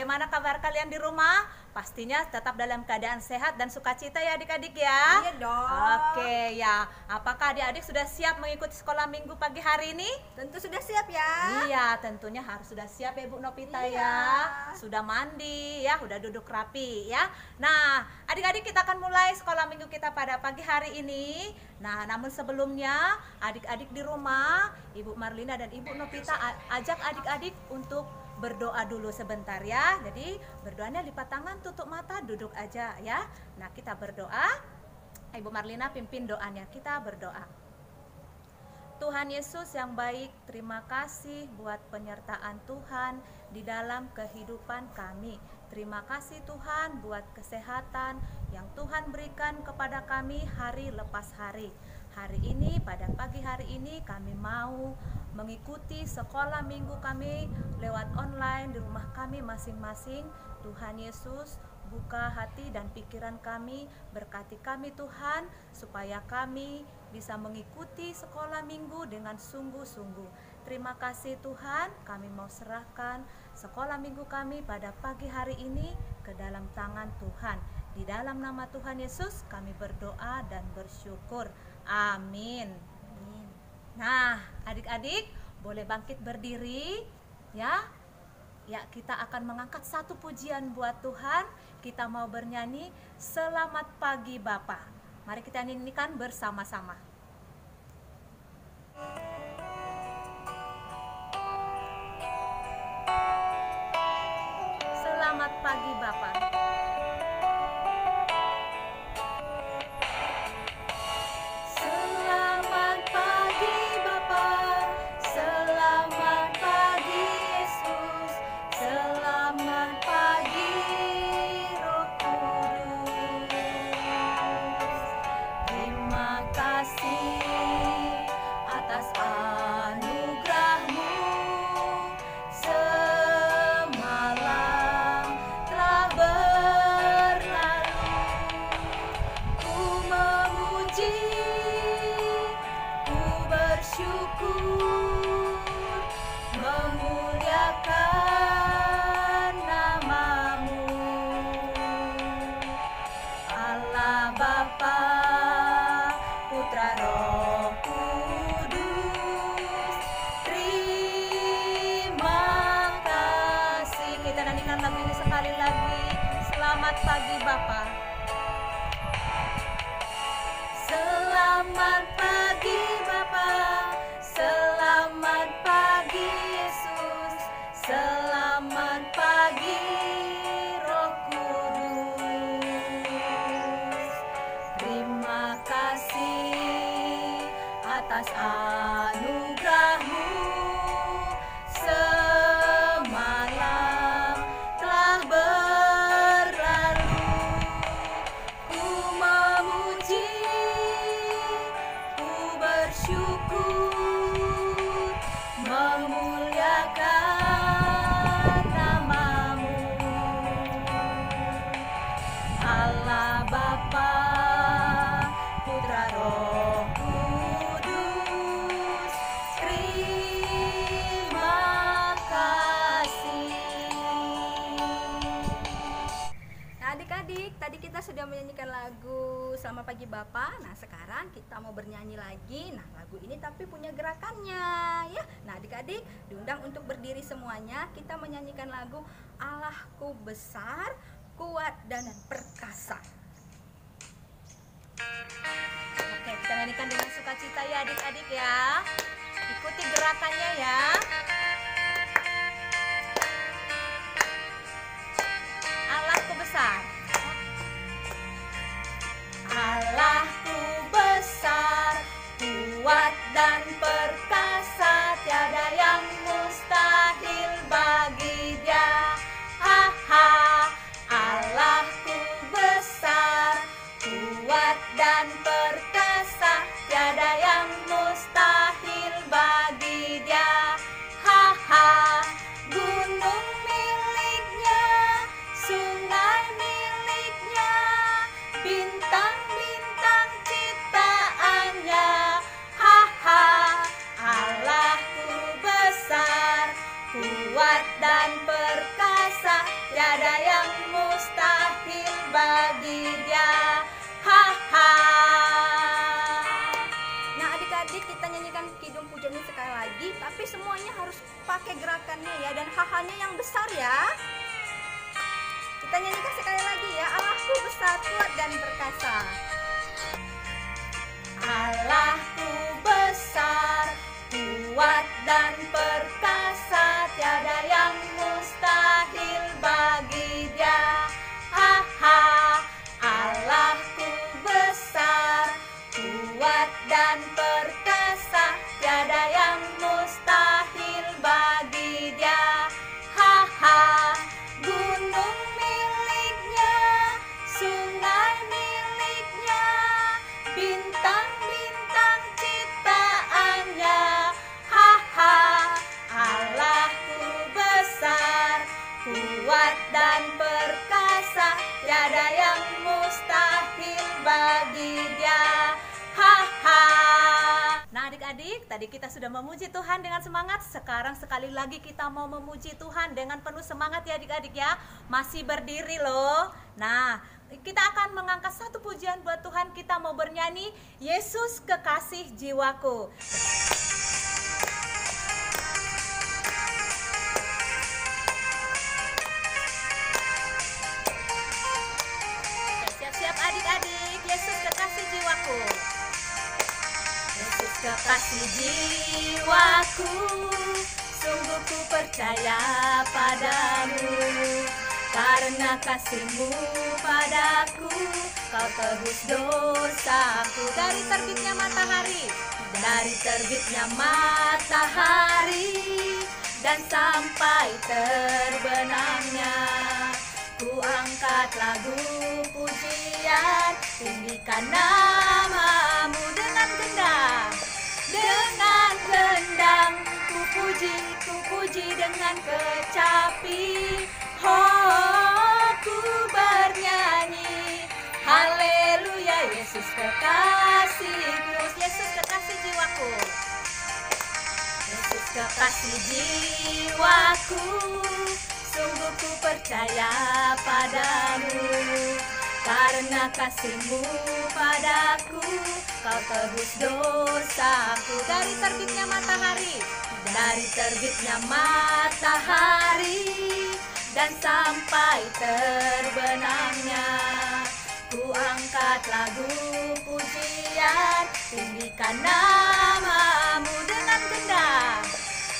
bagaimana kabar kalian di rumah? Pastinya tetap dalam keadaan sehat dan sukacita ya adik-adik ya. Iya dong. Oke ya, apakah adik-adik sudah siap mengikuti sekolah minggu pagi hari ini? Tentu sudah siap ya. Iya, tentunya harus sudah siap ya Bu Novita Iya. ya. Sudah mandi ya, udah duduk rapi ya. Nah, adik-adik kita akan mulai sekolah minggu kita pada pagi hari ini. Nah, namun sebelumnya adik-adik di rumah, Ibu Marlina dan Ibu Novita ajak adik-adik untuk berdoa dulu sebentar ya. Jadi berdoanya lipat tangan, tutup mata, duduk aja ya. Nah, kita berdoa. Ibu Marlina pimpin doanya. Kita berdoa. Tuhan Yesus yang baik, terima kasih buat penyertaan Tuhan di dalam kehidupan kami. Terima kasih Tuhan buat kesehatan yang Tuhan berikan kepada kami hari lepas hari. Hari ini, pada pagi hari ini kami mau mengikuti sekolah minggu kami lewat online di rumah kami masing-masing. Tuhan Yesus, buka hati dan pikiran kami, berkati kami Tuhan, supaya kami bisa mengikuti sekolah minggu dengan sungguh-sungguh. Terima kasih Tuhan, kami mau serahkan sekolah minggu kami pada pagi hari ini ke dalam tangan Tuhan. Di dalam nama Tuhan Yesus kami berdoa dan bersyukur. Amin. Nah, adik-adik boleh bangkit berdiri ya. Ya, kita akan mengangkat satu pujian buat Tuhan. Kita mau bernyanyi Selamat Pagi Bapa. Mari kita nyanyikan bersama-sama. Selamat pagi Bapa. Selamat pagi Bapa. Selamat pagi Yesus. Selamat pagi Roh Kudus. Terima kasih atas anugerah-Mu. Semalam telah berlalu. Ku memuji, ku bersyukur, memuliakan nama-Mu. Allah Bapa, Putra Roh Kudus, terima kasih. Kita nyanyikan lagu ini sekali lagi. Selamat pagi Bapa. Selamat pagi Bapa. Selamat pagi Yesus. Selamat pagi Roh Kudus. Terima kasih atas anugerah-Mu. Semalam telah berlalu. Ku memuji, ku bersyukur, memuliakan nama-Mu. Allah Bapa, Putra Roh Kudus, terima kasih. Nah adik-adik, tadi kita sudah menyanyikan lagu Selamat Pagi Bapa. Nah sekarang kita mau bernyanyi lagi. Nah lagu ini tapi punya gerakannya ya. Nah adik-adik diundang untuk berdiri semuanya. Kita menyanyikan lagu Allahku besar, kuat dan perkasa. Oke, kita nyanyikan dengan sukacita ya adik-adik ya. Ikuti gerakannya ya. Allahku besar. Allahku besar, kuat dan perkasa, tiada yang mustahil bagi Dia. Ha ha. Allahku besar, kuat dan perkasa, tiada yang mustahil bagi Dia. Ha ha. Gunung miliknya, sungai miliknya, bintang-bintang ciptaannya. Ha ha. Allahku besar, kuat dan perkasa, tiada Allahku besar, kuat dan perkasa. Allahku besar, kuat dan perkasa, tiada yang mustahil bagi Dia. Ha ha. Allahku besar, kuat dan perkasa, tiada yang mustahil bagi Dia. Ha ha. Gunung miliknya, sungai miliknya, bintang-bintang ciptaannya. Ha ha. Allahku besar, kuat dan perkasa, tiada yang mustahil bagi Dia. Ha ha. Nah adik-adik, tadi kita sudah memuji Tuhan dengan semangat. Sekarang sekali lagi kita mau memuji Tuhan dengan penuh semangat ya adik-adik ya. Masih berdiri loh. Nah, kita akan mengangkat satu pujian buat Tuhan. Kita mau bernyanyi Yesus Kekasih Jiwaku. Siap-siap adik-adik, Yesus Kekasih Jiwaku. Yesus kekasih jiwaku, sungguh ku percaya padamu. Karena kasih-Mu padaku, Kau tebus dosaku. Dari terbitnya matahari, dari terbitnya matahari, dan sampai terbenamnya, ku angkat lagu pujian, tinggikan nama-Mu dengan gendang. Dengan gendang ku puji dengan kecapi. Oh, ku bernyanyi haleluya, Yesus kekasihku. Yesus kekasih jiwaku. Yesus kekasih jiwaku, sungguh ku percaya padamu. Karena kasih-Mu padaku, Kau tebus dosaku. Dari terbitnya matahari, dari terbitnya matahari, dan sampai terbenamnya, ku angkat lagu pujian, tinggikan nama-Mu dengan gendang.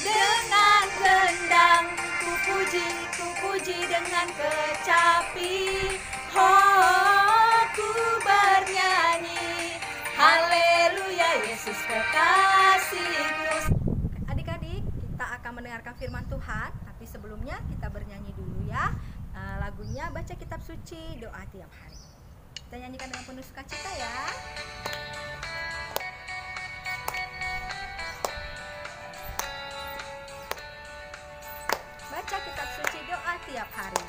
Dengan gendang ku puji dengan kecapi. Oh, ku bernyanyi haleluya, Yesus kekasihku. Adik-adik, kita akan mendengarkan firman Tuhan, tapi sebelumnya kita bernyanyi dulu ya. Lagunya baca kitab suci, doa tiap hari. Kita nyanyikan dengan penuh sukacita ya. Baca kitab suci, doa tiap hari.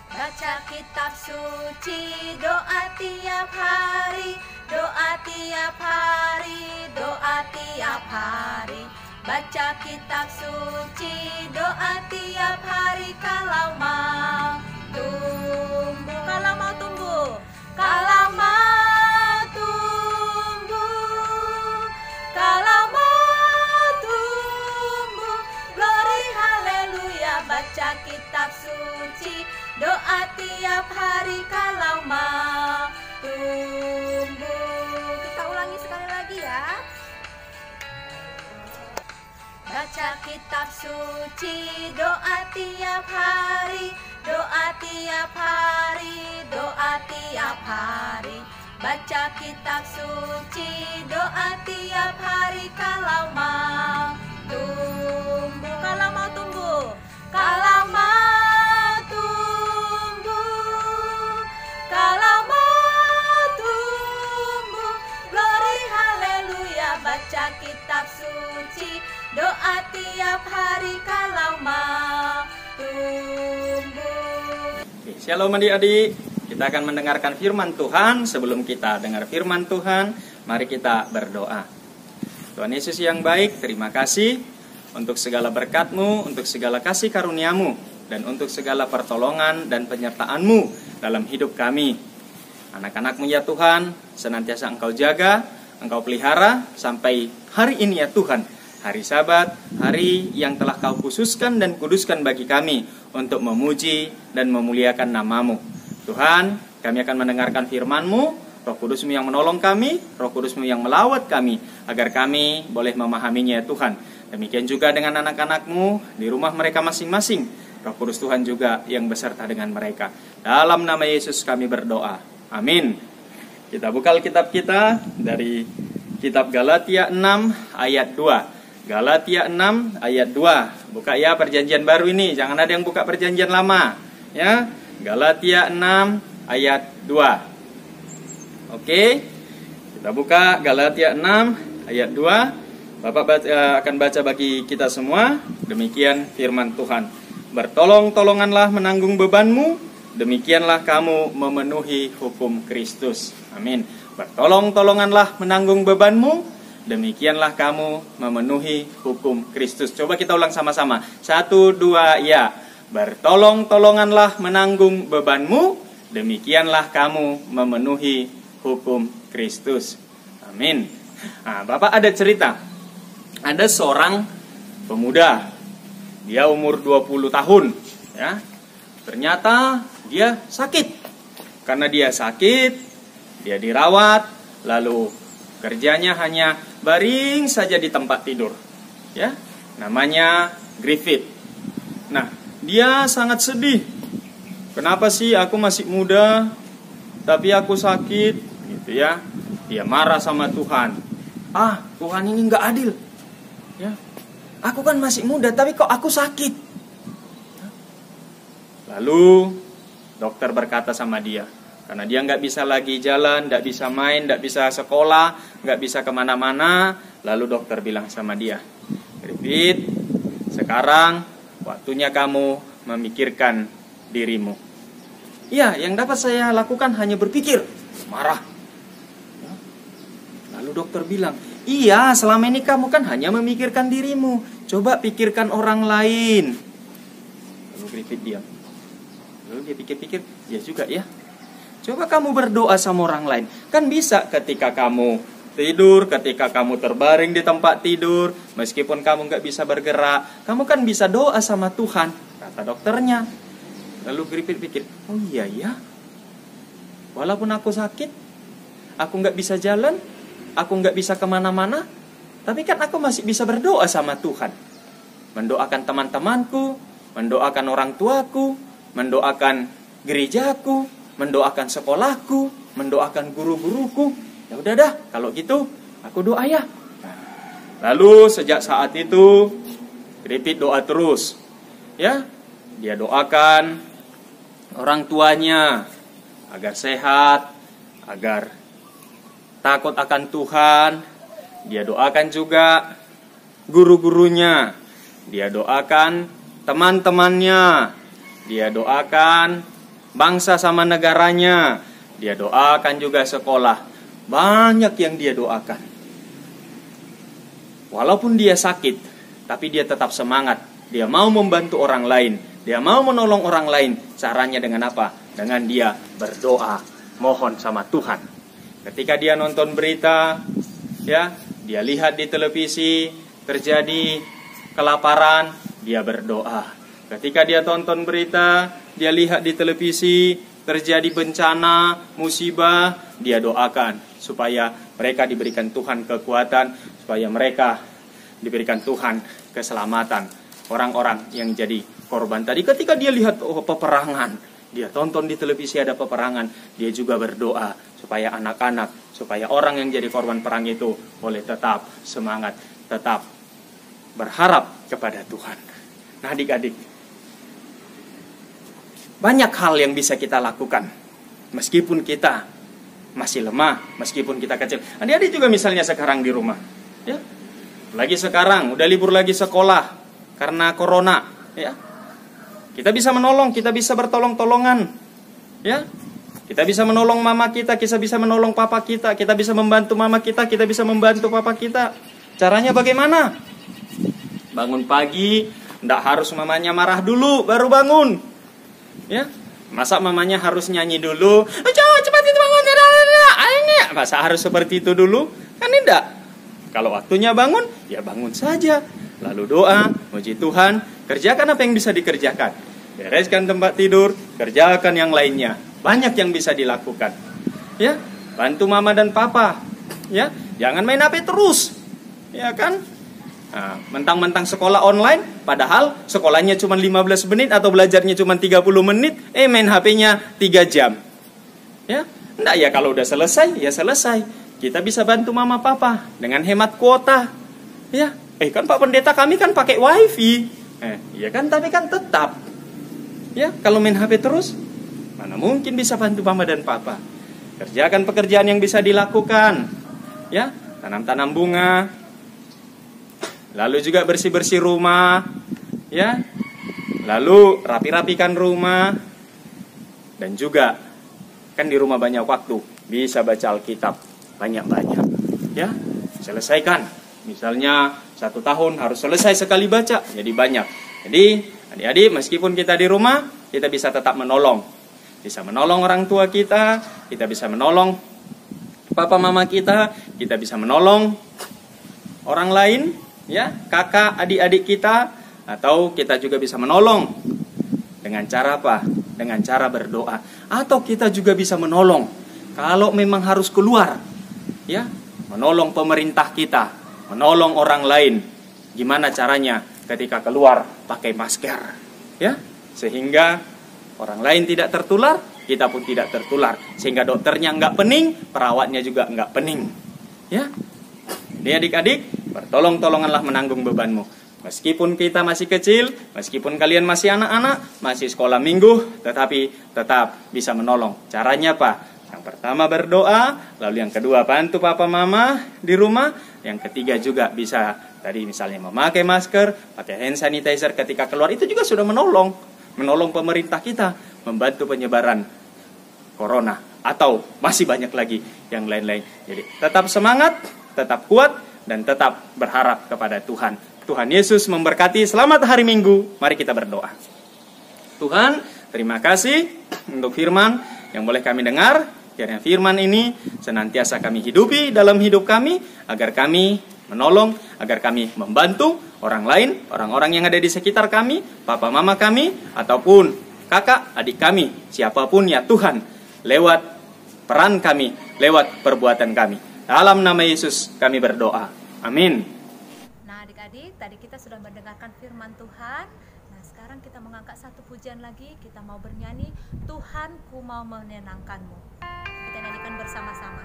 Baca kitab suci, doa tiap hari, doa tiap hari, doa tiap hari. Baca kitab suci, doa tiap hari, kalau mau tumbuh, kalau mau tumbuh, kalau mau tumbuh, kalau mau tumbuh, glory haleluya. Baca kitab suci, doa tiap hari, kalau mau tumbuh. Kita ulangi sekali lagi ya. Baca kitab suci, doa tiap hari, doa tiap hari, doa tiap hari. Baca kitab suci, doa tiap hari, kalau mau tumbuh, kalau mau tumbuh, kalau mau tumbuh, kalau mau tumbuh, glory haleluya. Baca kitab suci, doa tiap hari, kalau mau tumbuh. Shalom adik-adik, kita akan mendengarkan firman Tuhan. Sebelum kita dengar firman Tuhan, mari kita berdoa. Tuhan Yesus yang baik, terima kasih untuk segala berkat-Mu, untuk segala kasih karunia-Mu, dan untuk segala pertolongan dan penyertaan-Mu dalam hidup kami. Anak-anak-Mu ya Tuhan, senantiasa Engkau jaga, Engkau pelihara sampai hari ini ya Tuhan, hari Sabat, hari yang telah Kau khususkan dan kuduskan bagi kami untuk memuji dan memuliakan nama-Mu. Tuhan, Kami akan mendengarkan firman-Mu, Roh Kudus-Mu yang menolong kami, Roh Kudus-Mu yang melawat kami, agar kami boleh memahaminya ya Tuhan. Demikian juga dengan anak-anak-Mu di rumah mereka masing-masing. Roh Kudus Tuhan juga yang beserta dengan mereka. Dalam nama Yesus kami berdoa. Amin. Kita buka Alkitab kita dari kitab Galatia 6 ayat 2. Galatia 6 ayat 2. Buka ya perjanjian baru ini, jangan ada yang buka perjanjian lama. Ya, Galatia 6 ayat 2. Oke, kita buka Galatia 6 ayat 2. Bapak akan baca bagi kita semua. Demikian firman Tuhan. Bertolong-tolonganlah menanggung bebanmu, demikianlah kamu memenuhi hukum Kristus. Amin. Bertolong-tolonganlah menanggung bebanmu, demikianlah kamu memenuhi hukum Kristus. Coba kita ulang sama-sama. 1, 2, ya. Bertolong-tolonganlah menanggung bebanmu, demikianlah kamu memenuhi hukum Kristus. Amin. Nah, Bapak ada cerita. Ada seorang pemuda. Dia umur 20 tahun, ya. Ternyata dia sakit. Karena dia sakit, dia dirawat, lalu kerjanya hanya baring saja di tempat tidur, ya. Namanya Griffith. Nah, dia sangat sedih. Kenapa sih aku masih muda, tapi aku sakit, gitu ya. Dia marah sama Tuhan. Tuhan ini nggak adil, ya. Aku kan masih muda, tapi kok aku sakit. Lalu dokter berkata sama dia, karena dia nggak bisa lagi jalan, nggak bisa main, nggak bisa sekolah, nggak bisa kemana-mana. Lalu dokter bilang sama dia, Griffith, sekarang waktunya kamu memikirkan dirimu. Iya, yang dapat saya lakukan hanya berpikir. Marah. Lalu dokter bilang, iya, selama ini kamu kan hanya memikirkan dirimu. Coba pikirkan orang lain. Lalu Griffith diam. Lalu dia pikir-pikir, ya juga ya. Coba kamu berdoa sama orang lain. Kan bisa ketika kamu tidur, ketika kamu terbaring di tempat tidur, meskipun kamu gak bisa bergerak, kamu kan bisa doa sama Tuhan, kata dokternya. Lalu Griffith pikir, oh iya ya, walaupun aku sakit, aku gak bisa jalan, aku gak bisa kemana-mana, tapi kan aku masih bisa berdoa sama Tuhan. Mendoakan teman-temanku, mendoakan orang tuaku, mendoakan gerejaku, mendoakan sekolahku, mendoakan guru-guruku. Ya udah dah, kalau gitu aku doa ya. Lalu sejak saat itu Griffith doa terus. Ya, dia doakan orang tuanya agar sehat, agar takut akan Tuhan. Dia doakan juga guru-gurunya. Dia doakan teman-temannya. Dia doakan bangsa sama negaranya. Dia doakan juga sekolah. Banyak yang dia doakan. Walaupun dia sakit, tapi dia tetap semangat. Dia mau membantu orang lain. Dia mau menolong orang lain. Caranya dengan apa? Dengan dia berdoa, mohon sama Tuhan. Ketika dia nonton berita, ya, dia lihat di televisi terjadi kelaparan, dia berdoa. Ketika dia tonton berita, dia lihat di televisi terjadi bencana, musibah, dia doakan supaya mereka diberikan Tuhan kekuatan, supaya mereka diberikan Tuhan keselamatan. Orang-orang yang jadi korban tadi, ketika dia lihat peperangan, dia tonton di televisi ada peperangan, dia juga berdoa supaya anak-anak, supaya orang yang jadi korban perang itu boleh tetap semangat, tetap berharap kepada Tuhan. Nah, adik-adik, banyak hal yang bisa kita lakukan meskipun kita masih lemah, meskipun kita kecil. Adik-adik juga misalnya sekarang di rumah, ya, lagi sekarang udah libur lagi sekolah karena corona, ya. Kita bisa menolong, kita bisa bertolong-tolongan, ya. Kita bisa menolong mama kita bisa menolong papa kita bisa membantu mama kita bisa membantu papa kita. Caranya bagaimana? Bangun pagi, nggak harus mamanya marah dulu baru bangun, ya. Masa mamanya harus nyanyi dulu, cepat itu bangun, masa harus seperti itu dulu? Kan tidak. Kalau waktunya bangun, ya bangun saja. Lalu doa, puji Tuhan, kerjakan apa yang bisa dikerjakan. Bereskan tempat tidur, kerjakan yang lainnya. banyak yang bisa dilakukan. Ya, bantu mama dan papa. Ya, jangan main HP terus. Ya kan? Nah, mentang-mentang sekolah online, padahal sekolahnya cuma 15 menit atau belajarnya cuma 30 menit, main HP-nya 3 jam. Ya, enggak ya, kalau udah selesai, ya selesai. Kita bisa bantu mama papa dengan hemat kuota. Ya, kan Pak Pendeta kami kan pakai wifi. Iya kan, tapi kan tetap. Ya, kalau main HP terus, mana mungkin bisa bantu mama dan papa. Kerjakan pekerjaan yang bisa dilakukan. Ya, tanam-tanam bunga. Lalu juga bersih-bersih rumah. Ya. Lalu rapi-rapikan rumah. Dan juga kan di rumah banyak waktu, bisa baca Alkitab banyak-banyak. Ya, selesaikan. Misalnya 1 tahun harus selesai sekali baca, jadi banyak. Jadi adik-adik, meskipun kita di rumah, kita bisa tetap menolong. Bisa menolong orang tua kita bisa menolong papa mama kita bisa menolong orang lain, ya, kakak, adik-adik kita, atau kita juga bisa menolong dengan cara apa? Dengan cara berdoa. Atau kita juga bisa menolong kalau memang harus keluar, ya, menolong pemerintah kita, menolong orang lain. Gimana caranya ketika keluar pakai masker, ya, sehingga orang lain tidak tertular, kita pun tidak tertular, sehingga dokternya nggak pening, perawatnya juga nggak pening, ya. Jadi adik-adik, bertolong-tolonganlah menanggung bebanmu. Meskipun kita masih kecil, meskipun kalian masih anak-anak, masih sekolah minggu, tetapi tetap bisa menolong. Caranya apa? Yang pertama berdoa, lalu yang kedua bantu papa mama di rumah, yang ketiga juga bisa tadi misalnya memakai masker, pakai hand sanitizer ketika keluar, itu juga sudah menolong pemerintah kita, membantu penyebaran corona, atau masih banyak lagi yang lain-lain. Jadi tetap semangat, tetap kuat, dan tetap berharap kepada Tuhan. Tuhan Yesus memberkati. Selamat hari Minggu. Mari kita berdoa. Tuhan, terima kasih untuk firman yang boleh kami dengar. Kiranya firman ini senantiasa kami hidupi dalam hidup kami, agar kami menolong, agar kami membantu orang lain, orang-orang yang ada di sekitar kami, papa mama kami, ataupun kakak, adik kami, siapapun ya Tuhan, lewat peran kami, lewat perbuatan kami. Dalam nama Yesus kami berdoa. Amin. Nah adik-adik, tadi kita sudah mendengarkan firman Tuhan. Nah sekarang kita mengangkat satu pujian lagi. Kita mau bernyanyi, Tuhan ku mau menyenangkanmu. Kita nyanyikan bersama-sama.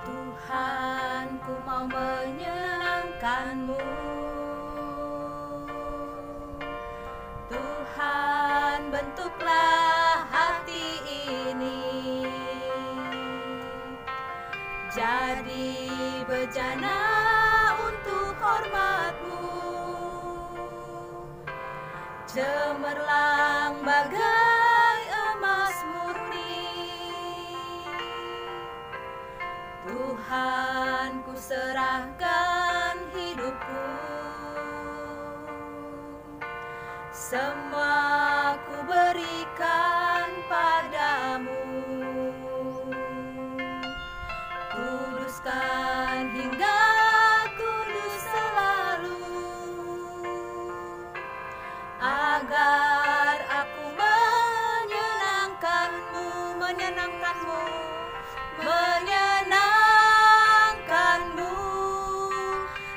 Tuhan ku mau menyenangkanmu, Tuhan bentuklah hati ini jadi bejana untuk hormat-Mu, cemerlang bagai emas murni. Tuhan ku serahkan hidupku, semua ku berikan padamu. Kuduskan hingga kudus selalu, agar aku menyenangkanmu, menyenangkanmu, menyenangkanmu,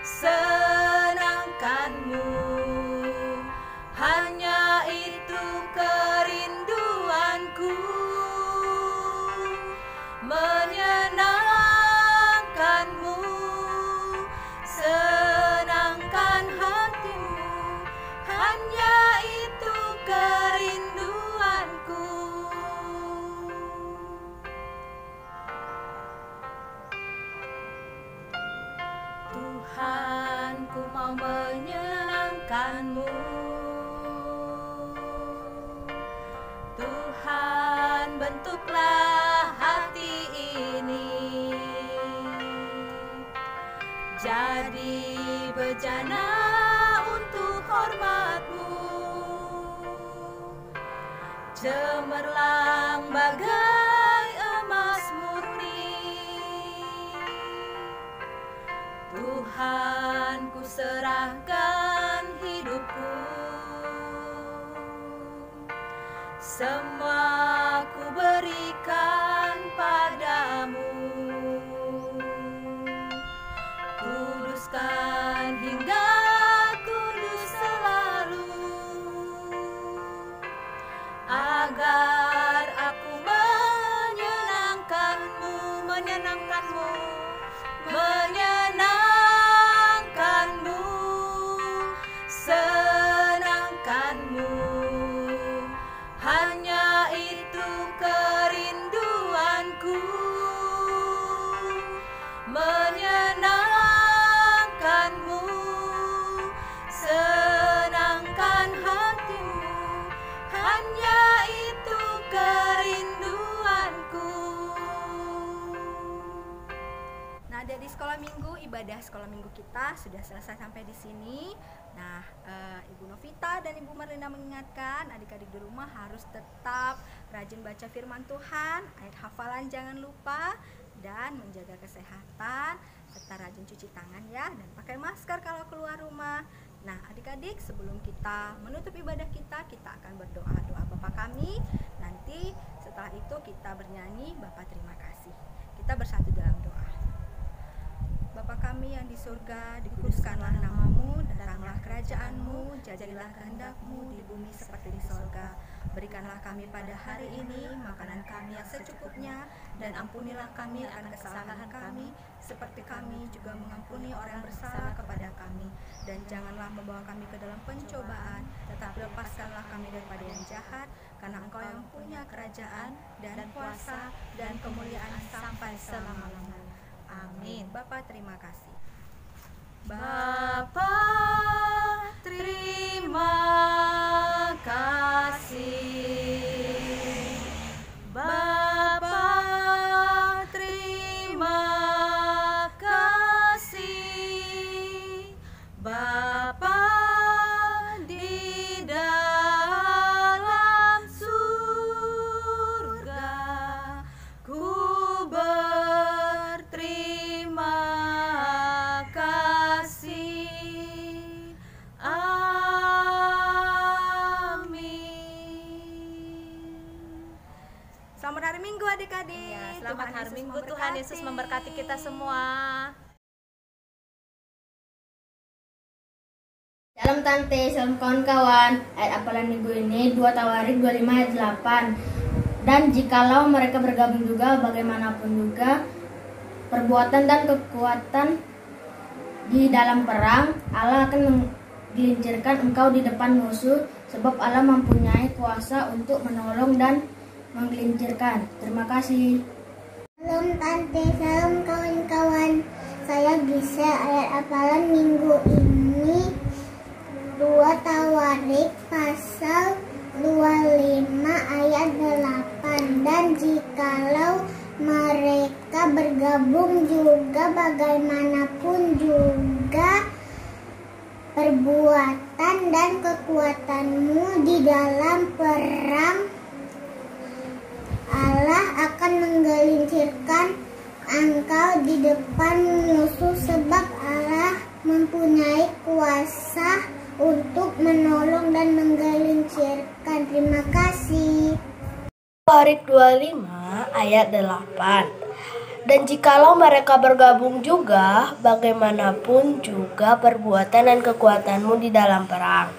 senangkanmu. Hanya itu kerinduanku, menyenangkanmu, senangkan hatimu. Hanya itu kerinduanku. Tuhan ku mau menyenangkanmu, Tuhan bentuklah hati ini jadi bejana untuk hormat-Mu, cemerlang bagai emas murni. Tuhan, ku serahkan hidupku, semua ku berikan padamu. Kuduskan hingga kudus selalu, agar aku menyenangkanmu, menyenangkanmu, menyenangkanmu, senangkanmu. Hanya itu kerinduanku, menyenangkanmu, senangkan hatimu. Hanya itu kerinduanku. Nah, dari sekolah minggu, ibadah sekolah minggu kita sudah selesai sampai di sini. Nah, Ibu Novita dan Ibu Marlina mengingatkan adik-adik di rumah harus tetap rajin baca firman Tuhan, ayat hafalan jangan lupa, dan menjaga kesehatan, serta rajin cuci tangan ya, dan pakai masker kalau keluar rumah. Nah, adik-adik, sebelum kita menutup ibadah kita akan berdoa doa Bapa kami. Nanti setelah itu kita bernyanyi Bapa terima kasih. Kita bersatu dalam doa. Bapa kami yang di surga, dikuduskanlah namamu, datanglah kerajaanmu, jadilah kehendak-mu di bumi seperti di surga. Berikanlah kami pada hari ini makanan kami yang secukupnya, dan ampunilah kami akan kesalahan kami, seperti kami juga mengampuni orang yang bersalah kepada kami. Dan janganlah membawa kami ke dalam pencobaan, tetapi lepaskanlah kami daripada yang jahat, karena Engkau yang punya kerajaan, dan kuasa, dan kemuliaan sampai selama-lamanya. Amin. Bapa terima kasih. Bapa terima kasih. Bapa terima kasih. Bapa di dalam surga, ku berterima kasih. Amin. Selamat hari Minggu adik-adik. Ya, selamat hari Minggu. Tuhan memberkati. Yesus memberkati kita semua. Salam tante, salam kawan-kawan. Ayat hafalan minggu ini 2 Tawarik 25 ayat 8. Dan jikalau mereka bergabung juga, bagaimanapun juga perbuatan dan kekuatan di dalam perang, Allah akan menggelincirkan engkau di depan musuh, sebab Allah mempunyai kuasa untuk menolong dan menggelincirkan. Terima kasih. Salam tante, salam kawan-kawan. Saya Gisa. Ayat hafalan minggu ini 2 Tawarik pasal 25 ayat 8. Dan jikalau mereka bergabung juga, bagaimanapun juga perbuatan dan kekuatanmu di dalam perang, Allah akan menggelincirkan engkau di depan musuh, sebab Allah mempunyai kuasa untuk menolong dan menggelincirkan. Terima kasih. Tawarik 25 ayat 8. Dan jikalau mereka bergabung juga, bagaimanapun juga perbuatan dan kekuatanmu di dalam perang,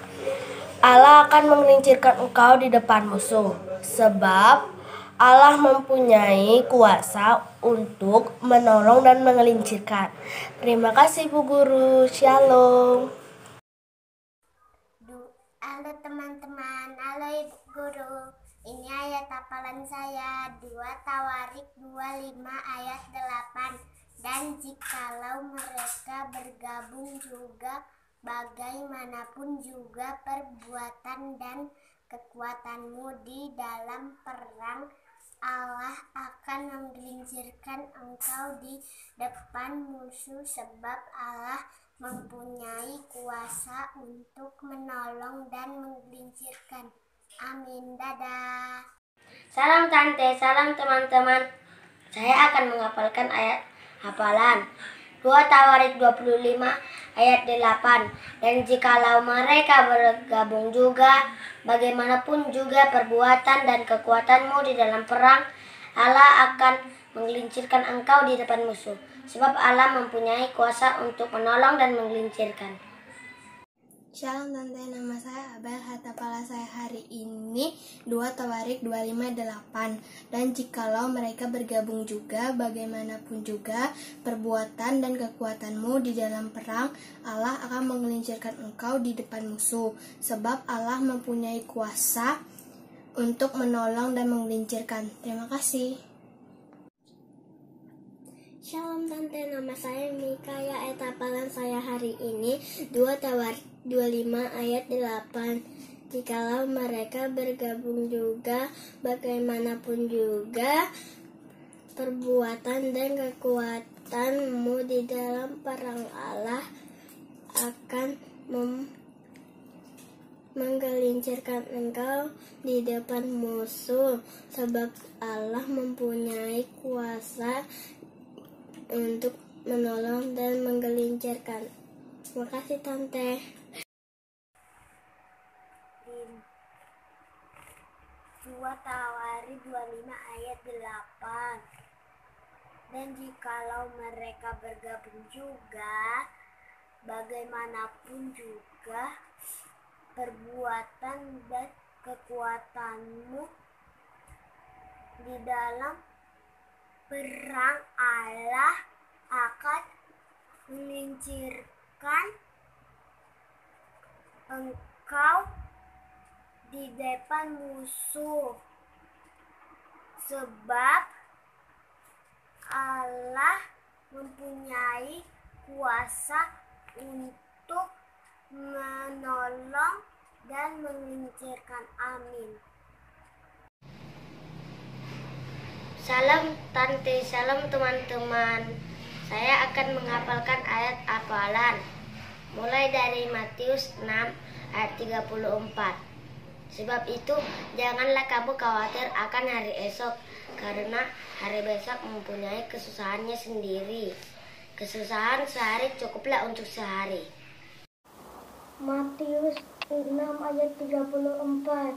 Allah akan menggelincirkan engkau di depan musuh, sebab Allah mempunyai kuasa untuk menolong dan menggelincirkan. Terima kasih Bu Guru. Shalom. Halo teman-teman, halo Ibu Guru. Ini ayat hafalan saya 2 Tawarik 25 ayat 8. Dan jikalau mereka bergabung juga, bagaimanapun juga perbuatan dan kekuatanmu di dalam perang, Allah akan menggelincirkan engkau di depan musuh, sebab Allah mempunyai kuasa untuk menolong dan menggelincirkan. Amin. Dadah. Salam Tante, salam teman-teman. Saya akan menghafalkan ayat hafalan 2 Tawarik 25 ayat 8. Dan jikalau mereka bergabung juga, bagaimanapun juga perbuatan dan kekuatanmu di dalam perang, Allah akan menggelincirkan engkau di depan musuh. Sebab Allah mempunyai kuasa untuk menolong dan menggelincirkan. Shalom Tante, nama saya Abel. Hafalan saya hari ini 2 Tawarik 25:8. Dan jikalau mereka bergabung juga, bagaimanapun juga perbuatan dan kekuatanmu di dalam perang, Allah akan menggelincirkan engkau di depan musuh. Sebab Allah mempunyai kuasa untuk menolong dan menggelincirkan. Terima kasih. Shalom Tante, nama saya Mika. Ya, ayat hafalan saya hari ini 2 Tawarik 25 ayat 8. Jikalau mereka bergabung juga, bagaimanapun juga perbuatan dan kekuatanmu di dalam perang, Allah akan menggelincirkan engkau di depan musuh. Sebab Allah mempunyai kuasa untuk menolong dan menggelincirkan. Terima kasih Tante. 2 Tawarik 25 ayat 8. Dan jikalau mereka bergabung juga, bagaimanapun juga perbuatan dan kekuatanmu di dalam perang, Allah akan menggelincirkan engkau di depan musuh. Sebab Allah mempunyai kuasa untuk menolong dan menggelincirkan. Amin. Salam Tante, salam teman-teman. Saya akan menghafalkan ayat hafalan mulai dari Matius 6 ayat 34. Sebab itu, janganlah kamu khawatir akan hari esok, karena hari besok mempunyai kesusahannya sendiri. Kesusahan sehari cukuplah untuk sehari. Matius 6 ayat 34.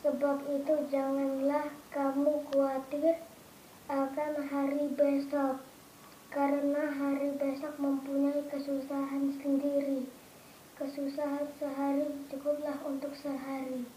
Sebab itu janganlah kamu khawatir akan hari besok, karena hari besok mempunyai kesusahan sendiri. Kesusahan sehari cukuplah untuk sehari.